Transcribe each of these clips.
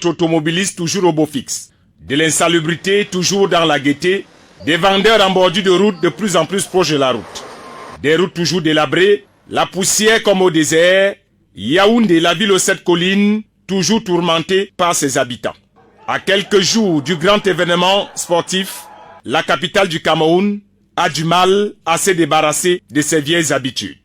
notre automobiliste toujours au beau fixe. De l'insalubrité toujours dans la gaieté, des vendeurs en bordure de route de plus en plus proches de la route. Des routes toujours délabrées, la poussière comme au désert, Yaoundé, la ville aux 7 collines, toujours tourmentée par ses habitants. À quelques jours du grand événement sportif, la capitale du Cameroun a du mal à se débarrasser de ses vieilles habitudes.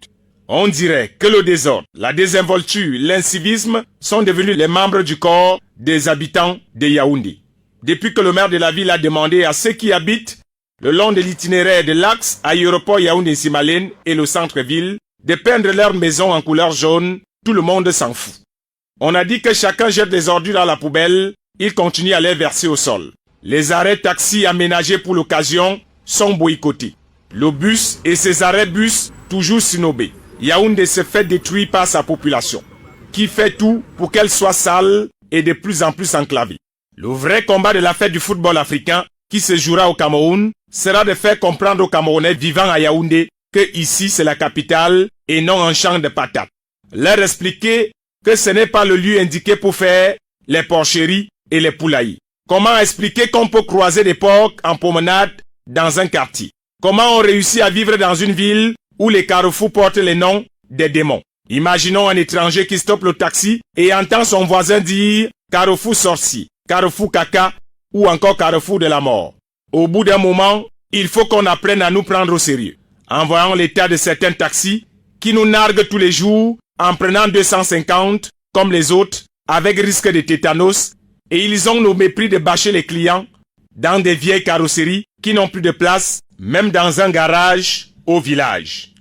On dirait que le désordre, la désinvolture, l'incivisme sont devenus les membres du corps des habitants de Yaoundé. Depuis que le maire de la ville a demandé à ceux qui habitent le long de l'itinéraire de l'axe aéroport Yaoundé-Simalène et le centre-ville de peindre leurs maisons en couleur jaune, tout le monde s'en fout. On a dit que chacun jette des ordures dans la poubelle, il continue à les verser au sol. Les arrêts taxis aménagés pour l'occasion sont boycottés. Le bus et ses arrêts bus toujours sinobés. Yaoundé se fait détruire par sa population, qui fait tout pour qu'elle soit sale et de plus en plus enclavée. Le vrai combat de la fête du football africain qui se jouera au Cameroun sera de faire comprendre aux Camerounais vivant à Yaoundé que ici c'est la capitale et non un champ de patates. Leur expliquer que ce n'est pas le lieu indiqué pour faire les porcheries et les poulailles. Comment expliquer qu'on peut croiser des porcs en promenade dans un quartier? Comment on réussit à vivre dans une ville où les carrefours portent les noms des démons? Imaginons un étranger qui stoppe le taxi et entend son voisin dire « Carrefour sorcier »,« Carrefour caca » ou encore « Carrefour de la mort ». Au bout d'un moment, il faut qu'on apprenne à nous prendre au sérieux. En voyant l'état de certains taxis qui nous narguent tous les jours en prenant 250 comme les autres avec risque de tétanos, et ils ont le mépris de bâcher les clients dans des vieilles carrosseries qui n'ont plus de place, même dans un garage au village.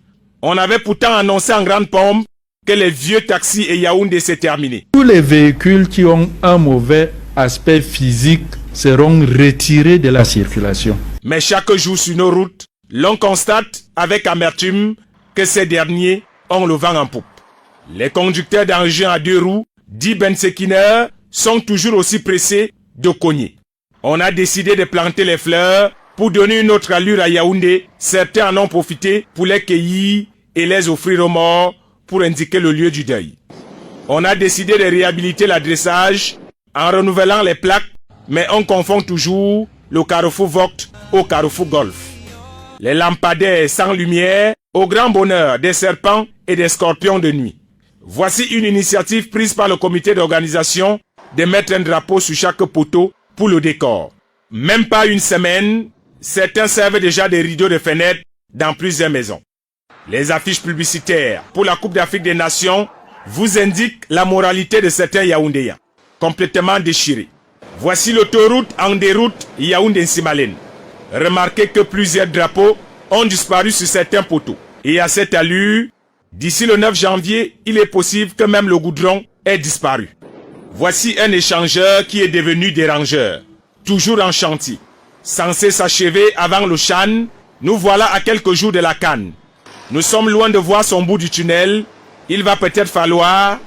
On avait pourtant annoncé en grande pompe que les vieux taxis et Yaoundé s'est terminé. Tous les véhicules qui ont un mauvais aspect physique seront retirés de la circulation. Mais chaque jour sur nos routes, l'on constate avec amertume que ces derniers ont le vent en poupe. Les conducteurs d'engins à 2 roues, dits bensekiners, sont toujours aussi pressés de cogner. On a décidé de planter les fleurs pour donner une autre allure à Yaoundé. Certains en ont profité pour les cueillir et les offrir aux morts pour indiquer le lieu du deuil. On a décidé de réhabiliter l'adressage en renouvelant les plaques, mais on confond toujours le carrefour Vogt au carrefour Golf. Les lampadaires sans lumière au grand bonheur des serpents et des scorpions de nuit. Voici une initiative prise par le comité d'organisation de mettre un drapeau sur chaque poteau pour le décor. Même pas une semaine, certains servent déjà des rideaux de fenêtres dans plusieurs maisons. Les affiches publicitaires pour la Coupe d'Afrique des Nations vous indiquent la moralité de certains Yaoundéens, complètement déchirés. Voici l'autoroute en déroute Yaoundé-Simalène. Remarquez que plusieurs drapeaux ont disparu sur certains poteaux. Et à cette allure, d'ici le 9 janvier, il est possible que même le goudron ait disparu. Voici un échangeur qui est devenu dérangeur, toujours en chantier. Censé s'achever avant le Chan, nous voilà à quelques jours de la CAN. Nous sommes loin de voir son bout du tunnel. Il va peut-être falloir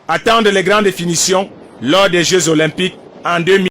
attendre les grandes définitions lors des Jeux Olympiques en 2000.